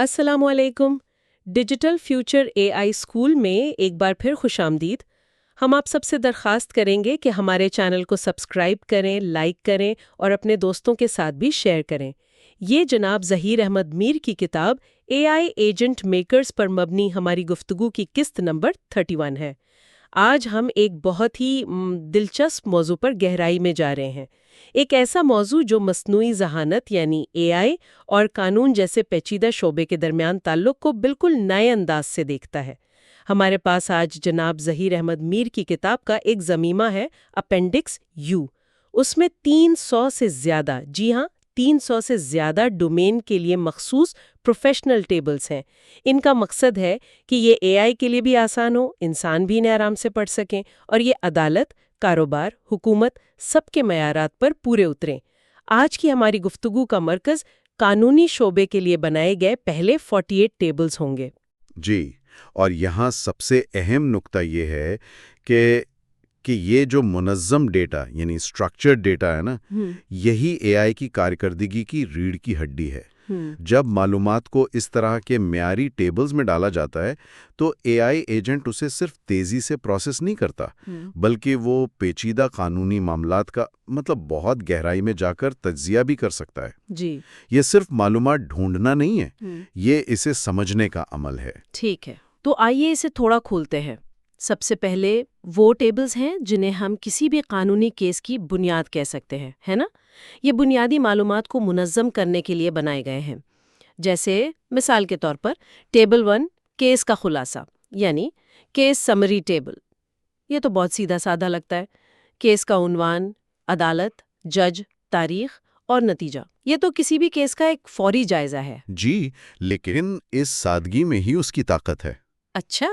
السلام علیکم۔ Digital future اے آئی school میں ایک بار پھر خوش آمدید۔ ہم آپ سب سے درخواست کریں گے کہ ہمارے چینل کو سبسکرائب کریں، لائک کریں اور اپنے دوستوں کے ساتھ بھی شیئر کریں۔ یہ جناب ظہیر احمد میر کی کتاب اے آئی ایجنٹ میکرز پر مبنی ہماری گفتگو کی قسط نمبر 31 ہے۔ آج ہم ایک بہت ہی دلچسپ موضوع پر گہرائی میں جا رہے ہیں، ایک ایسا موضوع جو مصنوعی ذہانت یعنی اے آئی اور قانون جیسے پیچیدہ شعبے کے درمیان تعلق کو بالکل نئے انداز سے دیکھتا ہے۔ ہمارے پاس آج جناب ظہیر احمد میر کی کتاب کا ایک ضمیمہ ہے، اپینڈکس یو۔ اس میں 300 سے زیادہ، جی ہاں 300 سے زیادہ ڈومین کے لیے مخصوص پروفیشنل ٹیبلز ہیں۔ ان کا مقصد ہے کہ یہ اے آئی کے لیے بھی آسان ہو، انسان بھی انہیں آرام سے پڑھ سکیں اور یہ عدالت، کاروبار، حکومت سب کے معیارات پر پورے اتریں۔ آج کی ہماری گفتگو کا مرکز قانونی شعبے کے لیے بنائے گئے پہلے 48 ٹیبلز ہوں گے۔ جی، اور یہاں سب سے اہم نکتہ یہ ہے کہ یہ جو منظم ڈیٹا یعنی اسٹرکچرڈ ڈیٹا ہے نا، یہی اے آئی کی کارکردگی کی ریڑھ کی ہڈی ہے۔ جب معلومات کو اس طرح کے معیاری ٹیبلز میں ڈالا جاتا ہے تو اے آئی ایجنٹ اسے صرف تیزی سے پروسیس نہیں کرتا، بلکہ وہ پیچیدہ قانونی معاملات کا بہت گہرائی میں جا کر تجزیہ بھی کر سکتا ہے۔ جی، یہ صرف معلومات ڈھونڈنا نہیں ہے، یہ اسے سمجھنے کا عمل ہے۔ ٹھیک ہے، تو آئیے اسے تھوڑا کھولتے ہیں۔ سب سے پہلے وہ ٹیبلز ہیں جنہیں ہم کسی بھی قانونی کیس کی بنیاد کہہ سکتے ہیں، ہے نا؟ یہ بنیادی معلومات کو منظم کرنے کے لیے بنائے گئے ہیں۔ جیسے مثال کے طور پر ٹیبل 1 کیس کا خلاصہ یعنی کیس سمری ٹیبل۔ یہ تو بہت سیدھا سادہ لگتا ہے، کیس کا عنوان، عدالت، جج، تاریخ اور نتیجہ۔ یہ تو کسی بھی کیس کا ایک فوری جائزہ ہے۔ جی، لیکن اس سادگی میں ہی اس کی طاقت ہے۔ اچھا،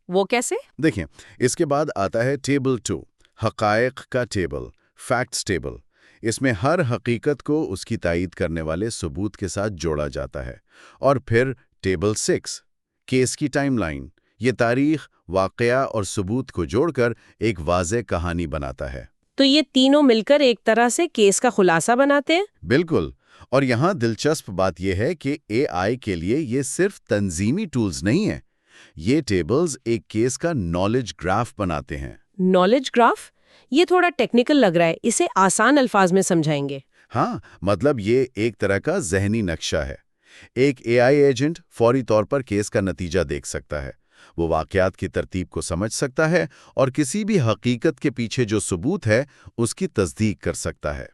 وہ کیسے؟ دیکھیں، اس کے بعد آتا ہے ٹیبل 2، حقائق کا ٹیبل، فیکٹس ٹیبل۔ اس میں ہر حقیقت کو اس کی تائید کرنے والے ثبوت کے ساتھ جوڑا جاتا ہے۔ اور پھر ٹیبل 6، کیس کی ٹائم لائن۔ یہ تاریخ، واقعہ اور ثبوت کو جوڑ کر ایک واضح کہانی بناتا ہے۔ تو یہ تینوں مل کر ایک طرح سے کیس کا خلاصہ بناتے ہیں؟ بالکل، اور یہاں دلچسپ بات یہ ہے کہ اے آئی کے لیے یہ صرف تنظیمی ٹولز نہیں ہیں، یہ ٹیبلز ایک کیس کا نالج گراف بناتے ہیں۔ Knowledge graph? یہ تھوڑا ٹیکنیکل لگ رہا ہے، اسے آسان الفاظ میں سمجھائیں گے؟ ہاں، یہ ایک طرح کا ذہنی نقشہ ہے۔ ایک اے آئی ایجنٹ فوری طور پر کیس کا نتیجہ دیکھ سکتا ہے، وہ واقعات کی ترتیب کو سمجھ سکتا ہے اور کسی بھی حقیقت کے پیچھے جو ثبوت ہے اس کی تصدیق کر سکتا ہے۔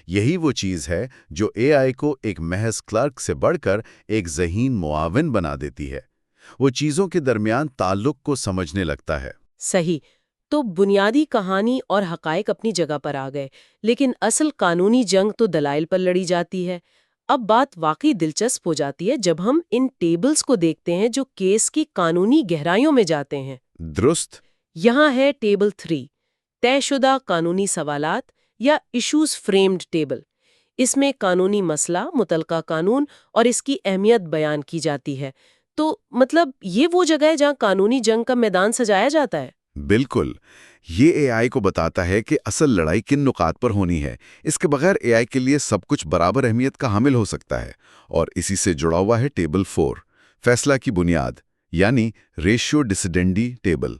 یہی وہ چیز ہے جو اے آئی کو ایک محض کلرک سے بڑھ کر ایک ذہین معاون بنا دیتی ہے۔ وہ چیزوں کے درمیان تعلق کو سمجھنے لگتا ہے۔ صحیح، تو بنیادی کہانی اور حقائق اپنی جگہ پر آ گئے، لیکن اصل قانونی جنگ تو دلائل پر لڑی جاتی ہے۔ اب بات واقعی دلچسپ ہو جاتی ہے جب ہم ان ٹیبلز کو دیکھتے ہیں جو کیس کی قانونی گہرائیوں میں جاتے ہیں۔ درست۔ یہاں ہے ٹیبل 3، طے شدہ قانونی سوالات یا ایشوز فریمڈ ٹیبل۔ اس میں قانونی مسئلہ، متعلقہ قانون اور اس کی اہمیت بیان کی جاتی ہے۔ تو یہ وہ جگہ ہے جہاں قانونی جنگ کا میدان سجایا جاتا ہے۔ بالکل، یہ اے آئی کو بتاتا ہے کہ اصل لڑائی کن نقاط پر ہونی ہے۔ اس کے بغیر اے آئی کے لیے سب کچھ برابر اہمیت کا حامل ہو سکتا ہے۔ اور اسی سے جڑا ہوا ہے ٹیبل 4، فیصلہ کی بنیاد یعنی ریشیو ڈیسیڈنڈی ٹیبل۔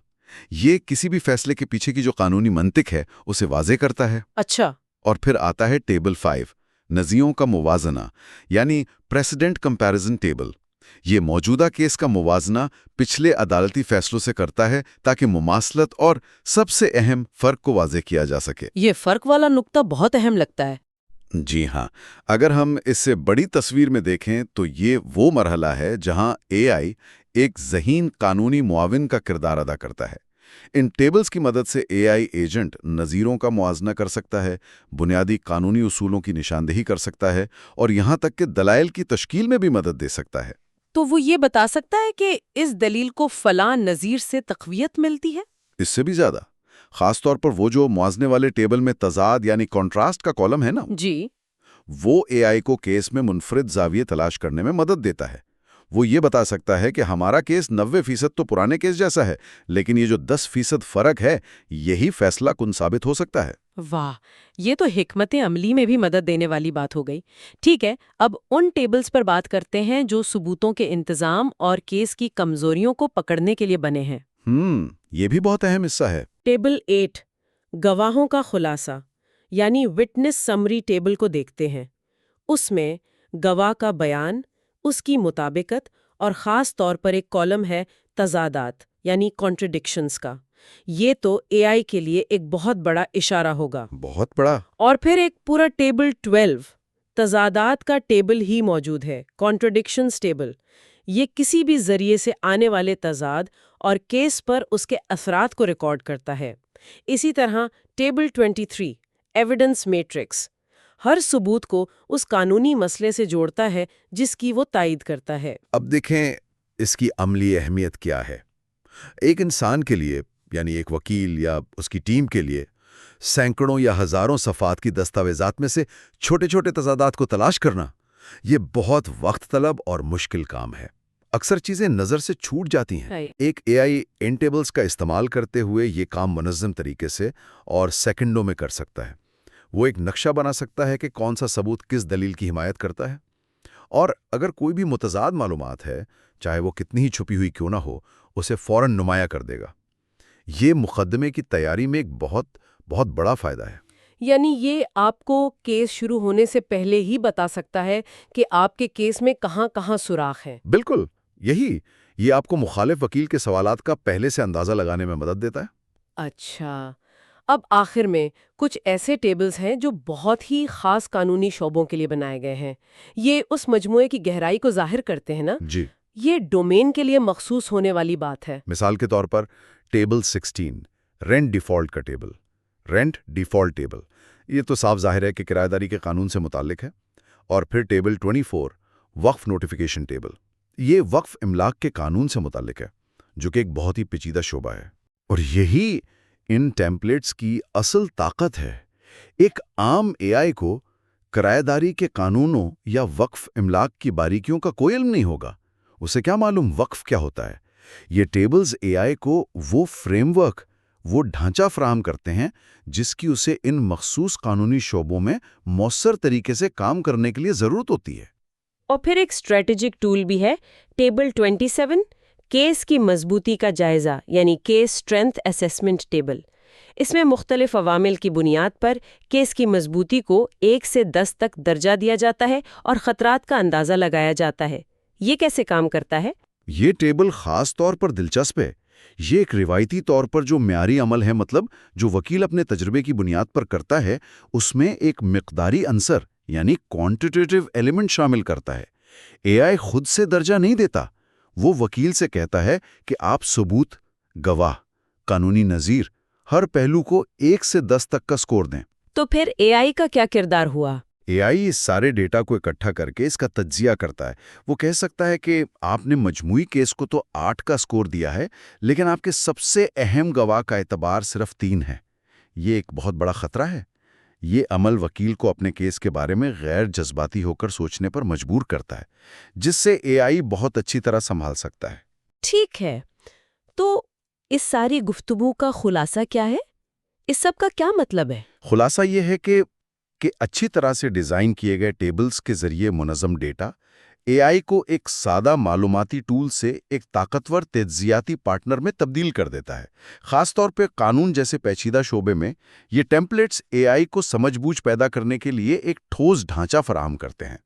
یہ کسی بھی فیصلے کے پیچھے کی جو قانونی منطق ہے اسے واضح کرتا ہے۔ اچھا۔ اور پھر آتا ہے ٹیبل 5، نظریوں کا موازنہ یعنی پریسیڈنٹ کمپیریزن ٹیبل۔ یہ موجودہ کیس کا موازنہ پچھلے عدالتی فیصلوں سے کرتا ہے تاکہ مماثلت اور سب سے اہم فرق کو واضح کیا جا سکے۔ یہ فرق والا نقطہ بہت اہم لگتا ہے۔ جی ہاں، اگر ہم اس سے بڑی تصویر میں دیکھیں تو یہ وہ مرحلہ ہے جہاں اے آئی ایک ذہین قانونی معاون کا کردار ادا کرتا ہے۔ ان ٹیبلز کی مدد سے اے آئی ایجنٹ نظیروں کا موازنہ کر سکتا ہے، بنیادی قانونی اصولوں کی نشاندہی کر سکتا ہے اور یہاں تک کہ دلائل کی تشکیل میں بھی مدد دے سکتا ہے۔ تو وہ یہ بتا سکتا ہے کہ اس دلیل کو فلاں نظیر سے تقویت ملتی ہے؟ اس سے بھی زیادہ، خاص طور پر وہ جو موازنے والے ٹیبل میں تضاد یعنی کنٹراسٹ کا کالم ہے نا، جی، وہ اے آئی کو کیس میں منفرد زاویے تلاش کرنے میں مدد دیتا ہے۔ وہ یہ بتا سکتا ہے کہ ہمارا کیس 90% تو پرانے کیس جیسا ہے، لیکن یہ جو 10% فرق ہے یہی فیصلہ کن ثابت ہو سکتا ہے۔ واہ، یہ تو حکمت عملی میں بھی مدد دینے والی بات ہو گئی۔ ٹھیک ہے، اب ان ٹیبلز پر بات کرتے ہیں جو ثبوتوں کے انتظام اور کیس کی کمزوریوں کو پکڑنے کے لیے بنے ہیں۔ یہ بھی بہت اہم حصہ ہے۔ ٹیبل 8 گواہوں کا خلاصہ یعنی وٹنس سمری ٹیبل کو دیکھتے ہیں۔ اس میں گواہ کا بیان، اس کی مطابقت اور خاص طور پر ایک کالم ہے تضادات یعنی کانٹرڈکشنز کا۔ یہ تو اے آئی کے لیے ایک بہت بڑا اشارہ ہوگا۔ بہت بڑا۔ اور پھر ایک پورا ٹیبل 12 تضادات کا ٹیبل ہی موجود ہے، کانٹرڈکشنز ٹیبل۔ یہ کسی بھی ذریعے سے آنے والے تضاد اور کیس پر اس کے اثرات کو ریکارڈ کرتا ہے۔ اسی طرح ٹیبل 23 ایویڈنس میٹرکس ہر ثبوت کو اس قانونی مسئلے سے جوڑتا ہے جس کی وہ تائید کرتا ہے۔ اب دیکھیں اس کی عملی اہمیت کیا ہے۔ ایک انسان کے لیے یعنی ایک وکیل یا اس کی ٹیم کے لیے سینکڑوں یا ہزاروں صفحات کی دستاویزات میں سے چھوٹے چھوٹے تضادات کو تلاش کرنا یہ بہت وقت طلب اور مشکل کام ہے۔ اکثر چیزیں نظر سے چھوٹ جاتی ہیں۔ ایک اے آئی ان ٹیبلز کا استعمال کرتے ہوئے یہ کام منظم طریقے سے اور سیکنڈوں میں کر سکتا ہے۔ وہ ایک نقشہ بنا سکتا ہے کہ کون سا ثبوت کس دلیل کی حمایت کرتا ہے، اور اگر کوئی بھی متضاد معلومات ہے چاہے وہ کتنی ہی چھپی ہوئی کیوں نہ ہو اسے فوراً نمایاں کر دے گا۔ یہ مقدمے کی تیاری میں ایک بہت بڑا فائدہ ہے۔ یعنی یہ آپ کو کیس شروع ہونے سے پہلے ہی بتا سکتا ہے کہ آپ کے کیس میں کہاں کہاں سوراخ ہیں۔ بالکل، یہ آپ کو مخالف وکیل کے سوالات کا پہلے سے اندازہ لگانے میں مدد دیتا ہے۔ اچھا، اب آخر میں کچھ ایسے ٹیبلز ہیں جو بہت ہی خاص قانونی شعبوں کے لیے بنائے گئے ہیں۔ یہ اس مجموعے کی گہرائی کو ظاہر کرتے ہیں نا؟ جی، یہ ڈومین کے لیے مخصوص ہونے والی بات ہے۔ مثال کے طور پر ٹیبل 16 رینٹ ڈیفالٹ کا ٹیبل، رینٹ ڈیفالٹ ٹیبل، یہ تو صاف ظاہر ہے کہ کرایہ داری کے قانون سے متعلق ہے۔ اور پھر ٹیبل 24 وقف نوٹیفیکیشن ٹیبل، یہ وقف املاک کے قانون سے متعلق ہے جو کہ ایک بہت ہی پیچیدہ شعبہ ہے۔ اور یہی ان ٹیمپلیٹس کی اصل طاقت ہے۔ ایک عام اے آئی کو کرایہ داری کے قانونوں یا وقف املاک کی باریکیوں کا کوئی علم نہیں ہوگا۔ اسے کیا معلوم وقف کیا ہوتا ہے؟ یہ ٹیبلز اے آئی کو وہ فریم ورک، وہ ڈھانچہ فراہم کرتے ہیں جس کی اسے ان مخصوص قانونی شعبوں میں مؤثر طریقے سے کام کرنے کے لیے ضرورت ہوتی ہے۔ اور پھر ایک اسٹریٹجک ٹول بھی ہے، ٹیبل 27 کیس کی مضبوطی کا جائزہ یعنی کیس اسٹرینتھ اسیسمنٹ ٹیبل۔ اس میں مختلف عوامل کی بنیاد پر کیس کی مضبوطی کو 1 سے 10 تک درجہ دیا جاتا ہے اور خطرات کا اندازہ لگایا جاتا ہے۔ یہ کیسے کام کرتا ہے؟ یہ ٹیبل خاص طور پر دلچسپ ہے۔ یہ ایک روایتی طور پر جو معیاری عمل ہے، مطلب جو وکیل اپنے تجربے کی بنیاد پر کرتا ہے، اس میں ایک مقداری عنصر یعنی کوانٹیٹیو ایلیمنٹ شامل کرتا ہے۔ اے آئی خود سے درجہ نہیں دیتا، وہ وکیل سے کہتا ہے کہ آپ ثبوت، گواہ، قانونی نظیر، ہر پہلو کو 1 سے 10 تک کا سکور دیں۔ تو پھر اے آئی کا کیا کردار ہوا؟ اے آئی اس سارے ڈیٹا کو اکٹھا کر کے اس کا تجزیہ کرتا ہے۔ وہ کہہ سکتا ہے کہ آپ نے مجموعی کیس کو تو 8 کا سکور دیا ہے، لیکن آپ کے سب سے اہم گواہ کا اعتبار صرف 3 ہے۔ یہ ایک بہت بڑا خطرہ ہے۔ یہ عمل وکیل کو اپنے کیس کے بارے میں غیر جذباتی ہو کر سوچنے پر مجبور کرتا ہے، جس سے اے آئی بہت اچھی طرح سنبھال سکتا ہے۔ ٹھیک ہے، تو اس ساری گفتگو کا خلاصہ کیا ہے؟ اس سب کا کیا مطلب ہے؟ خلاصہ یہ ہے کہ اچھی طرح سے ڈیزائن کیے گئے ٹیبلز کے ذریعے منظم ڈیٹا اے آئی کو ایک سادہ معلوماتی ٹول سے ایک طاقتور تجزیاتی پارٹنر میں تبدیل کر دیتا ہے۔ خاص طور پہ قانون جیسے پیچیدہ شعبے میں یہ ٹیمپلیٹس اے آئی کو سمجھ بوجھ پیدا کرنے کے لیے ایک ٹھوس ڈھانچہ فراہم کرتے ہیں۔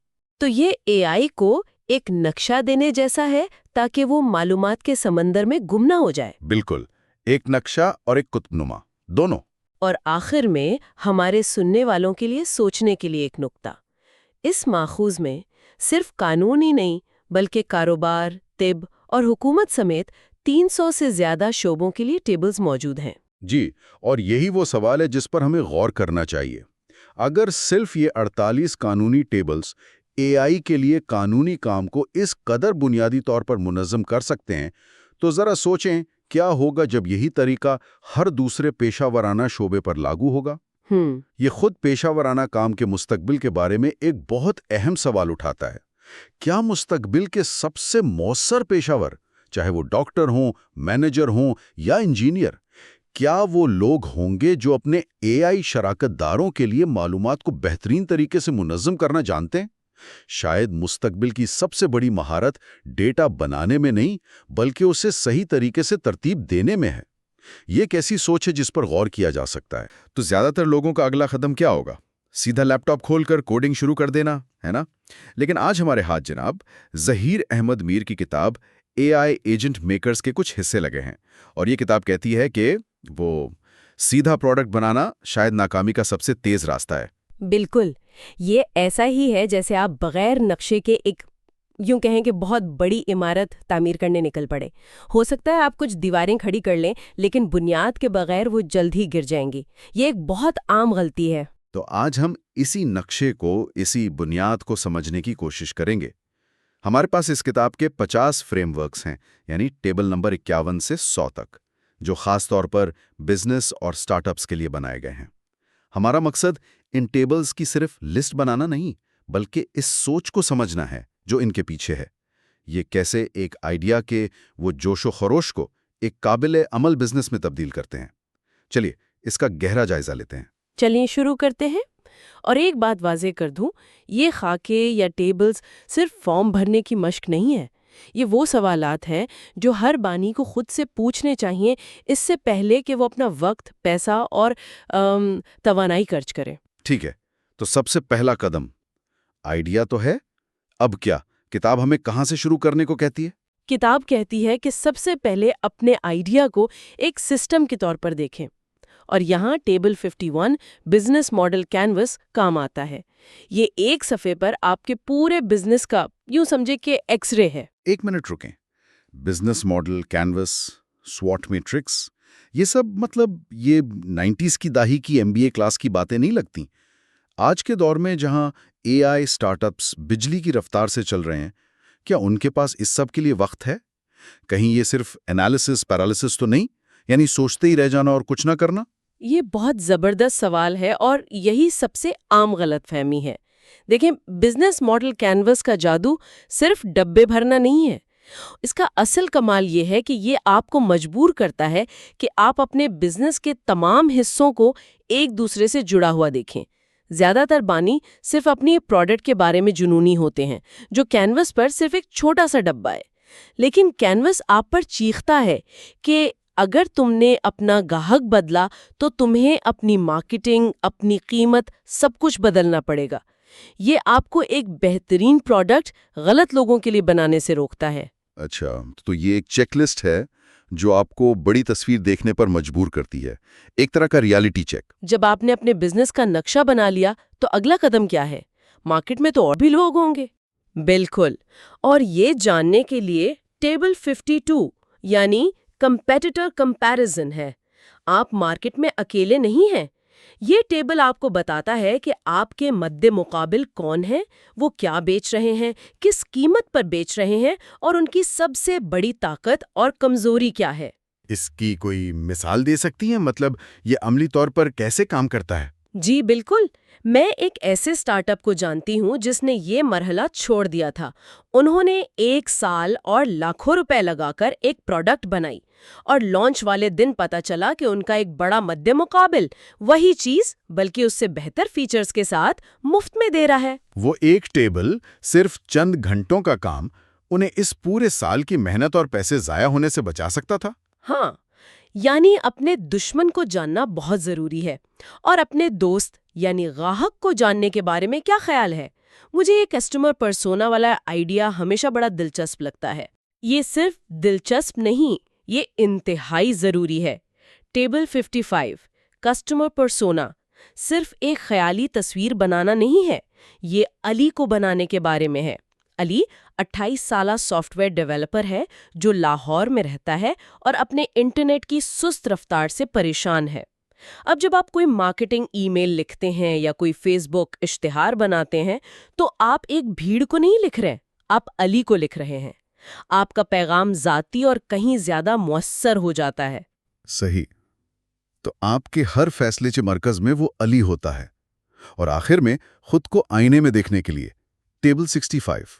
تو یہ اے آئی کو ایک نقشہ دینے جیسا ہے تاکہ وہ معلومات کے سمندر میں گم نہ ہو جائے۔ بالکل، ایک نقشہ اور ایک قطب نما، دونوں۔ اور آخر میں ہمارے سننے والوں کے لیے سوچنے کے لیے ایک نکتہ، اس ماخوذ میں صرف قانون ہی نہیں بلکہ کاروبار، طب اور حکومت سمیت 300 سے زیادہ شعبوں کے لیے ٹیبلز موجود ہیں۔ جی، اور یہی وہ سوال ہے جس پر ہمیں غور کرنا چاہیے۔ اگر صرف یہ 48 قانونی ٹیبلز اے آئی کے لیے قانونی کام کو اس قدر بنیادی طور پر منظم کر سکتے ہیں تو ذرا سوچیں کیا ہوگا جب یہی طریقہ ہر دوسرے پیشہ ورانہ شعبے پر لاگو ہوگا۔ یہ خود پیشہ ورانہ کام کے مستقبل کے بارے میں ایک بہت اہم سوال اٹھاتا ہے۔ کیا مستقبل کے سب سے مؤثر پیشہ ور، چاہے وہ ڈاکٹر ہوں، مینیجر ہوں یا انجینئر، کیا وہ لوگ ہوں گے جو اپنے اے آئی شراکت داروں کے لیے معلومات کو بہترین طریقے سے منظم کرنا جانتے ہیں؟ شاید مستقبل کی سب سے بڑی مہارت ڈیٹا بنانے میں نہیں، بلکہ اسے صحیح طریقے سے ترتیب دینے میں ہے۔ یہ ایک ایسی سوچ ہے جس پر غور کیا جا سکتا ہے۔ تو زیادہ تر لوگوں کا اگلا قدم کیا ہوگا؟ سیدھا لیپ ٹاپ کھول کر کوڈنگ شروع کر دینا، ہے نا؟ لیکن آج ہمارے ہاتھ جناب ظہیر احمد میر کی کتاب اے آئی ایجنٹ میکرز کے کچھ حصے لگے ہیں، اور یہ کتاب کہتی ہے کہ وہ سیدھا پروڈکٹ بنانا شاید ناکامی کا سب سے تیز راستہ ہے۔ بالکل، یہ ایسا ہی ہے جیسے آپ بغیر نقشے کے ایک یوں کہیں کہ بہت بڑی عمارت تعمیر کرنے نکل پڑے۔ ہو سکتا ہے آپ کچھ دیواریں کھڑی کر لیں، لیکن بنیاد کے بغیر وہ جلد ہی گر جائیں گی۔ یہ ایک بہت عام غلطی ہے۔ تو آج ہم اسی نقشے کو، اسی بنیاد کو سمجھنے کی کوشش کریں گے۔ ہمارے پاس اس کتاب کے 50 فریم ورکس ہیں، یعنی ٹیبل نمبر 51 سے 100 تک، جو خاص طور پر بزنس اور سٹارٹ اپس کے لیے بنائے گئے ہیں۔ ہمارا مقصد ان ٹیبلز کی صرف لسٹ بنانا نہیں، بلکہ اس سوچ کو سمجھنا ہے جو ان کے پیچھے ہے۔ یہ کیسے ایک آئیڈیا کے وہ جوش و خروش کو ایک قابل عمل بزنس میں تبدیل کرتے ہیں۔ چلیے اس کا گہرا جائزہ لیتے ہیں۔ چلیے شروع کرتے ہیں۔ اور ایک بات واضح کر دوں، یہ خاکے یا ٹیبلز صرف فارم بھرنے کی مشق نہیں ہے۔ یہ وہ سوالات ہیں جو ہر بانی کو خود سے پوچھنے چاہیے اس سے پہلے کہ وہ اپنا وقت، پیسہ اور توانائی خرچ کرے۔ ٹھیک ہے، تو سب سے پہلا قدم آئیڈیا تو ہے۔ اب کیا کتاب ہمیں کہاں سے شروع کرنے کو کہتی ہے؟ کتاب کہتی ہے کہ سب سے پہلے اپنے آئیڈیا کو ایک سسٹم کے طور پر دیکھیں، اور یہاں ٹیبل 51 بزنس ماڈل کینوس کام آتا ہے۔ یہ ایک صفحے پر آپ کے پورے بزنس کا یوں سمجھے کہ ایکس رے ہے۔ ایک منٹ رکیں، بزنس ماڈل کینوس، سواٹ میٹرکس، یہ سب مطلب یہ 90s کی دہائی کی MBA کلاس کی باتیں نہیں لگتی۔ آج کے دور میں جہاں اے آئی سٹارٹ اپس بجلی کی رفتار سے چل رہے ہیں، کیا ان کے پاس اس سب کے لیے وقت ہے؟ کہیں یہ صرف انالیسس پیرالسس تو نہیں، یعنی سوچتے ہی رہ جانا اور کچھ نہ کرنا؟ یہ بہت زبردست سوال ہے، اور یہی سب سے عام غلط فہمی ہے۔ دیکھیں، بزنس ماڈل کینوس کا جادو صرف ڈبے بھرنا نہیں ہے۔ اس کا اصل کمال یہ ہے کہ یہ آپ کو مجبور کرتا ہے کہ آپ اپنے بزنس کے تمام حصوں کو ایک دوسرے سے جڑا ہوا دیکھیں۔ زیادہ تر بانی صرف اپنی پروڈکٹ کے بارے میں جنونی ہوتے ہیں، جو کینوس پر صرف ایک چھوٹا سا ڈبہ ہے۔ لیکن کینوس آپ پر چیختا ہے کہ اگر تم نے اپنا گاہک بدلا تو تمہیں اپنی مارکیٹنگ، اپنی قیمت، سب کچھ بدلنا پڑے گا۔ یہ آپ کو ایک بہترین پروڈکٹ غلط لوگوں کے لیے بنانے سے روکتا ہے۔ اچھا، تو یہ ایک چیک لسٹ ہے جو آپ کو بڑی تصویر دیکھنے پر مجبور کرتی ہے، ایک طرح کا ریالٹی چیک۔ جب آپ نے اپنے بزنس کا نقشہ بنا لیا تو اگلا قدم کیا ہے؟ مارکیٹ میں تو اور بھی لوگ ہوں گے۔ بالکل، اور یہ جاننے کے لیے ٹیبل 52 یعنی کمپیٹیٹر کمپیریزن ہے۔ آپ مارکیٹ میں اکیلے نہیں ہیں۔ یہ ٹیبل آپ کو بتاتا ہے کہ آپ کے مد مقابل کون ہیں، وہ کیا بیچ رہے ہیں، کس قیمت پر بیچ رہے ہیں، اور ان کی سب سے بڑی طاقت اور کمزوری کیا ہے۔ اس کی کوئی مثال دے سکتی ہیں؟ مطلب یہ عملی طور پر کیسے کام کرتا ہے؟ جی بالکل، میں ایک ایسے سٹارٹ اپ کو جانتی ہوں جس نے یہ مرحلہ چھوڑ دیا تھا۔ انہوں نے 1 سال اور لاکھوں روپے لگا کر ایک پروڈکٹ بنائی، اور لانچ والے دن پتا چلا کہ ان کا ایک بڑا مد مقابل وہی چیز بلکہ اس سے بہتر فیچرز کے ساتھ مفت میں دے رہا ہے۔ وہ ایک ٹیبل، صرف چند گھنٹوں کا کام، انہیں اس پورے سال کی محنت اور پیسے ضائع ہونے سے بچا سکتا تھا۔ ہاں، یعنی اپنے دشمن کو جاننا بہت ضروری ہے، اور اپنے دوست یعنی گاہک کو جاننے کے بارے میں کیا خیال ہے؟ مجھے یہ کسٹمر پرسونا والا آئیڈیا ہمیشہ بڑا دلچسپ لگتا ہے۔ یہ صرف دلچسپ نہیں، یہ انتہائی ضروری ہے۔ ٹیبل 55 کسٹمر پرسونا صرف ایک خیالی تصویر بنانا نہیں ہے، یہ علی کو بنانے کے بارے میں ہے۔ علی 28 سالہ سافٹ ویئر ڈیولپر ہے جو لاہور میں رہتا ہے اور اپنے انٹرنیٹ کی سست رفتار سے پریشان ہے۔ اب جب آپ کوئی مارکیٹنگ ای میل لکھتے ہیں یا کوئی فیس بک اشتہار بناتے ہیں تو آپ ایک بھیڑ کو نہیں لکھ رہے، آپ علی کو لکھ رہے ہیں۔ آپ کا پیغام ذاتی اور کہیں زیادہ مؤثر ہو جاتا ہے۔ صحیح، تو آپ کے ہر فیصلے کے مرکز میں وہ علی ہوتا ہے۔ اور آخر میں خود کو آئینے میں دیکھنے کے لیے ٹیبل 65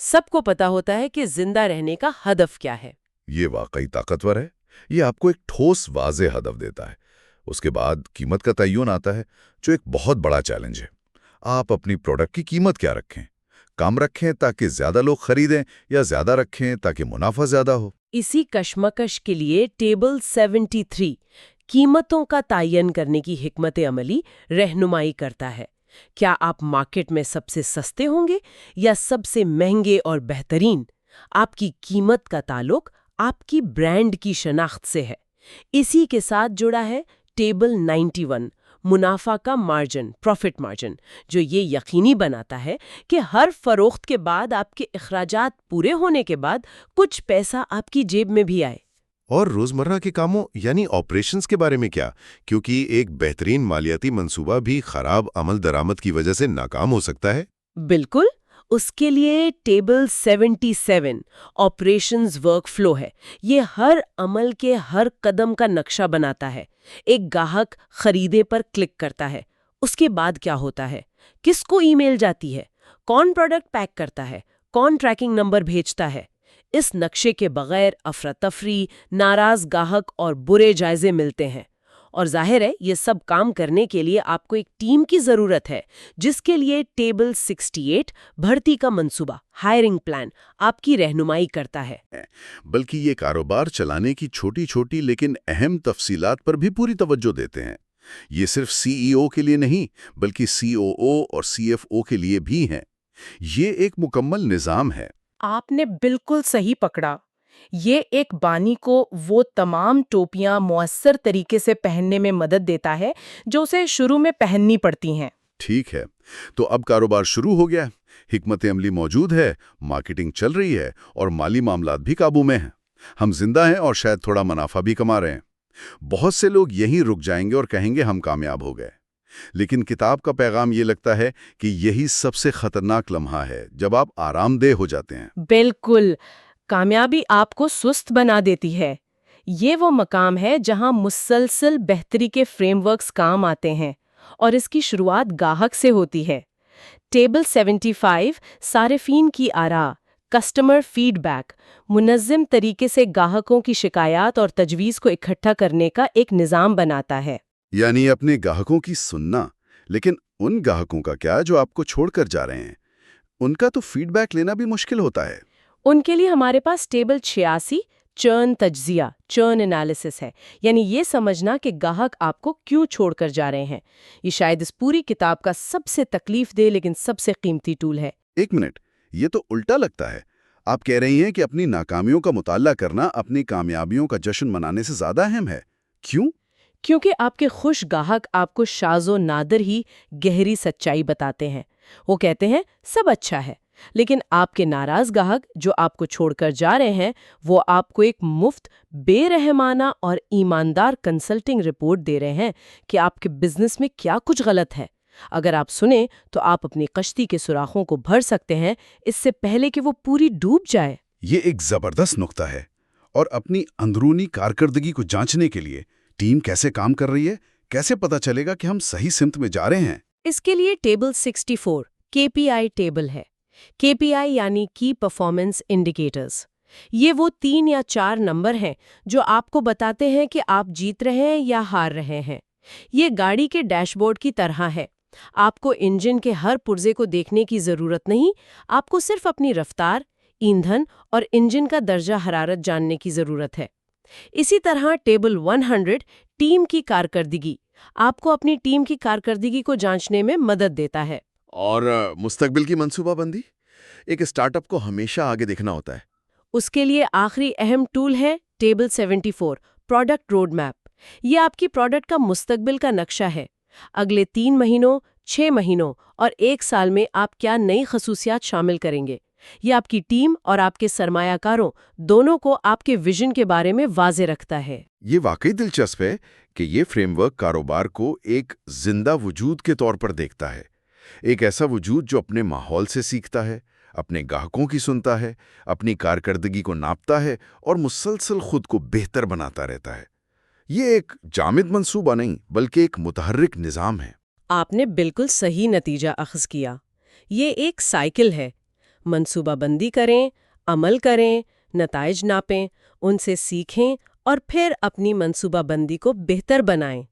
سب کو پتا ہوتا ہے کہ زندہ رہنے کا ہدف کیا ہے۔ یہ واقعی طاقتور ہے۔ یہ آپ کو ایک ٹھوس واضح ہدف دیتا ہے۔ اس کے بعد قیمت کا تعین آتا ہے، جو ایک بہت بڑا چیلنج ہے۔ آپ اپنی پروڈکٹ کی قیمت کیا رکھیں؟ کم رکھیں تاکہ زیادہ لوگ خریدیں، یا زیادہ رکھیں تاکہ منافع زیادہ ہو؟ اسی کشمکش کے لیے ٹیبل 73 قیمتوں کا تعین کرنے کی حکمت عملی رہنمائی کرتا ہے۔ کیا آپ مارکیٹ میں سب سے سستے ہوں گے یا سب سے مہنگے اور بہترین؟ آپ کی قیمت کا تعلق آپ کی برانڈ کی شناخت سے ہے۔ اسی کے ساتھ جڑا ہے ٹیبل 91 منافع کا مارجن، پروفٹ مارجن، جو یہ یقینی بناتا ہے کہ ہر فروخت کے بعد آپ کے اخراجات پورے ہونے کے بعد کچھ پیسہ آپ کی جیب میں بھی آئے۔ اور روزمرہ کے کاموں یعنی آپریشنز کے بارے میں کیا؟ کیونکہ ایک بہترین مالیاتی منصوبہ بھی خراب عمل درآمد کی وجہ سے ناکام ہو سکتا ہے۔ بالکل، اس کے لیے ٹیبل 77 آپریشنز ورک فلو ہے۔ یہ ہر عمل کے ہر قدم کا نقشہ بناتا ہے۔ ایک گاہک خریدے پر کلک کرتا ہے، اس کے بعد کیا ہوتا ہے، کس کو ای میل جاتی ہے، کون پروڈکٹ پیک کرتا ہے، کون ٹریکنگ نمبر بھیجتا ہے۔ اس نقشے کے بغیر افراتفری، ناراض گاہک اور برے جائزے ملتے ہیں۔ اور ظاہر ہے یہ سب کام کرنے کے لیے آپ کو ایک ٹیم کی ضرورت ہے، جس کے لیے ٹیبل 68 بھرتی کا منصوبہ، ہائرنگ پلان، آپ کی رہنمائی کرتا ہے۔ بلکہ یہ کاروبار چلانے کی چھوٹی چھوٹی لیکن اہم تفصیلات پر بھی پوری توجہ دیتے ہیں۔ یہ صرف سی ای او کے لیے نہیں، بلکہ سی او او اور سی ایف او کے لیے بھی ہیں۔ یہ ایک مکمل نظام ہے۔ آپ نے بالکل صحیح پکڑا۔ یہ ایک بانی کو وہ تمام ٹوپیاں مؤثر طریقے سے پہننے میں مدد دیتا ہے جو اسے شروع میں پہننی پڑتی ہیں۔ ٹھیک ہے، تو اب کاروبار شروع ہو گیا ہے، حکمت عملی موجود ہے، مارکیٹنگ چل رہی ہے اور مالی معاملات بھی قابو میں ہیں۔ ہم زندہ ہیں اور شاید تھوڑا منافع بھی کما رہے ہیں۔ بہت سے لوگ یہیں رک جائیں گے اور کہیں گے ہم کامیاب ہو گئے۔ لیکن کتاب کا پیغام یہ لگتا ہے کہ یہی سب سے خطرناک لمحہ ہے، جب آپ آرام دہ ہو جاتے ہیں۔ بالکل، کامیابی آپ کو سست بنا دیتی ہے۔ یہ وہ مقام ہے جہاں مسلسل بہتری کے فریم ورکس کام آتے ہیں، اور اس کی شروعات گاہک سے ہوتی ہے۔ ٹیبل 75 صارفین کی آراء، کسٹمر فیڈ بیک، منظم طریقے سے گاہکوں کی شکایات اور تجویز کو اکٹھا کرنے کا ایک نظام بناتا ہے۔ یعنی اپنے گاہکوں کی سننا، لیکن ان گاہکوں کا کیا جو آپ کو چھوڑ کر جا رہے ہیں؟ ان کا تو فیڈ بیک لینا بھی مشکل ہوتا ہے۔ ان کے لیے ہمارے پاس ٹیبل 86 چرن تجزیہ، چرن انالیسس ہے، یعنی یہ سمجھنا کہ گاہک آپ کو کیوں چھوڑ کر جا رہے ہیں۔ یہ شاید اس پوری کتاب کا سب سے تکلیف دہ لیکن سب سے قیمتی ٹول ہے۔ ایک منٹ، یہ تو الٹا لگتا ہے۔ آپ کہہ رہی ہیں کہ اپنی ناکامیوں کا مطالعہ کرنا اپنی کامیابیوں کا جشن منانے سے زیادہ اہم ہے۔ کیوں؟ کیونکہ آپ کے خوش گاہک آپ کو شاذ و نادر ہی گہری سچائی بتاتے ہیں۔ وہ کہتے ہیں سب اچھا ہے، لیکن آپ کے ناراض گاہک جو آپ کو چھوڑ کر جا رہے ہیں، وہ آپ کو ایک مفت، بے رحمانہ اور ایماندار کنسلٹنگ رپورٹ دے رہے ہیں کہ آپ کے بزنس میں کیا کچھ غلط ہے۔ اگر آپ سنیں تو آپ اپنی کشتی کے سوراخوں کو بھر سکتے ہیں اس سے پہلے کہ وہ پوری ڈوب جائے۔ یہ ایک زبردست نقطہ ہے۔ اور اپنی اندرونی کارکردگی کو جانچنے کے لیے ٹیم کیسے کام کر رہی ہے؟ کیسے پتہ چلے گا کہ ہم صحیح سمت میں جا رہے ہیں؟ اس کے لیے ٹیبل 64 KPI ٹیبل ہے۔ KPI یعنی کی پرفارمنس انڈیکیٹرز۔ یہ وہ 3 یا 4 نمبر ہیں جو آپ کو بتاتے ہیں کہ آپ جیت رہے ہیں یا ہار رہے ہیں۔ یہ گاڑی کے ڈیش بورڈ کی طرح ہے۔ آپ کو انجن کے ہر پرزے کو دیکھنے کی ضرورت نہیں، آپ کو صرف اپنی رفتار، ایندھن اور انجن کا درجہ حرارت جاننے کی ضرورت ہے۔ اسی طرح ٹیبل 100 ٹیم کی کارکردگی آپ کو اپنی ٹیم کی کارکردگی کو جانچنے میں مدد دیتا ہے۔ اور مستقبل کی منصوبہ بندی؟ ایک اسٹارٹ اپ کو ہمیشہ آگے دیکھنا ہوتا ہے۔ اس کے لیے آخری اہم ٹول ہے ٹیبل 74 پروڈکٹ روڈ میپ۔ یہ آپ کی پروڈکٹ کا مستقبل کا نقشہ ہے۔ اگلے 3 مہینوں، 6 مہینوں اور 1 سال میں آپ کیا نئی خصوصیات شامل کریں گے۔ یہ آپ کی ٹیم اور آپ کے سرمایہ کاروں دونوں کو آپ کے ویژن کے بارے میں واضح رکھتا ہے۔ یہ واقعی دلچسپ ہے کہ یہ فریم ورک کاروبار کو ایک زندہ وجود کے طور پر دیکھتا ہے۔ ایک ایسا وجود جو اپنے ماحول سے سیکھتا ہے، اپنے گاہکوں کی سنتا ہے، اپنی کارکردگی کو ناپتا ہے اور مسلسل خود کو بہتر بناتا رہتا ہے۔ یہ ایک جامد منصوبہ نہیں بلکہ ایک متحرک نظام ہے۔ آپ نے بالکل صحیح نتیجہ اخذ کیا۔ یہ ایک سائیکل ہے۔ منصوبہ بندی کریں، عمل کریں، نتائج ناپیں، ان سے سیکھیں اور پھر اپنی منصوبہ بندی کو بہتر بنائیں۔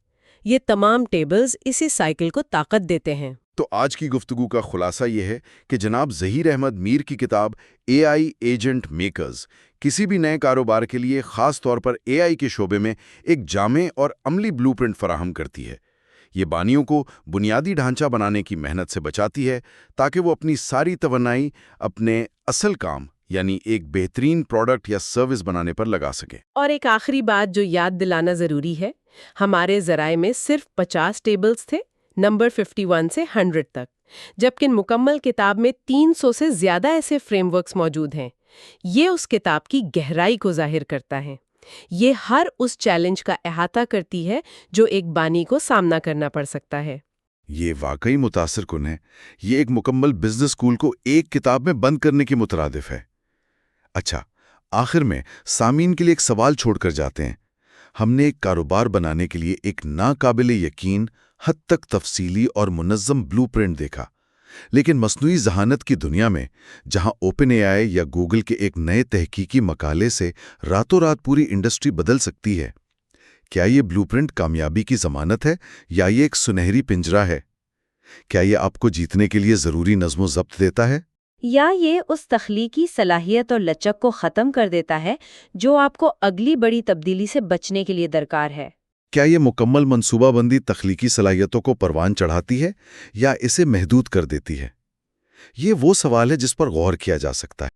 یہ تمام ٹیبلز اسی سائیکل کو طاقت دیتے ہیں۔ تو آج کی گفتگو کا خلاصہ یہ ہے کہ جناب ظہیر احمد میر کی کتاب اے آئی ایجنٹ میکرز کسی بھی نئے کاروبار کے لیے خاص طور پر اے آئی کے شعبے میں ایک جامع اور عملی بلو پرنٹ فراہم کرتی ہے۔ یہ بانیوں کو بنیادی ڈھانچہ بنانے کی محنت سے بچاتی ہے تاکہ وہ اپنی ساری توانائی اپنے اصل کام یعنی ایک بہترین پروڈکٹ یا سروس بنانے پر لگا سکیں۔ اور ایک آخری بات جو یاد دلانا ضروری ہے، ہمارے ذرائع میں صرف 50 ٹیبلز تھے، نمبر 51 سے 100 تک، جبکہ مکمل کتاب میں 300 سے زیادہ ایسے فریم ورکس موجود ہیں۔ یہ اس کتاب کی گہرائی کو ظاہر کرتا ہے۔ یہ ہر اس چیلنج کا احاطہ کرتی ہے جو ایک بانی کو سامنا کرنا پڑ سکتا ہے۔ یہ واقعی متاثر کن ہے۔ یہ ایک مکمل بزنس اسکول کو ایک کتاب میں بند کرنے کی مترادف ہے۔ اچھا، آخر میں سامعین کے لیے ایک سوال چھوڑ کر جاتے ہیں۔ ہم نے ایک کاروبار بنانے کے لیے ایک ناقابل یقین حد تک تفصیلی اور منظم بلو پرنٹ دیکھا، لیکن مصنوعی ذہانت کی دنیا میں جہاں اوپن اے آئی یا گوگل کے ایک نئے تحقیقی مقالے سے راتوں رات پوری انڈسٹری بدل سکتی ہے، کیا یہ بلو پرنٹ کامیابی کی ضمانت ہے یا یہ ایک سنہری پنجرہ ہے؟ کیا یہ آپ کو جیتنے کے لیے ضروری نظم و ضبط دیتا ہے، یا یہ اس تخلیقی صلاحیت اور لچک کو ختم کر دیتا ہے جو آپ کو اگلی بڑی تبدیلی سے بچنے کے لیے درکار ہے؟ کیا یہ مکمل منصوبہ بندی تخلیقی صلاحیتوں کو پروان چڑھاتی ہے یا اسے محدود کر دیتی ہے؟ یہ وہ سوال ہے جس پر غور کیا جا سکتا ہے۔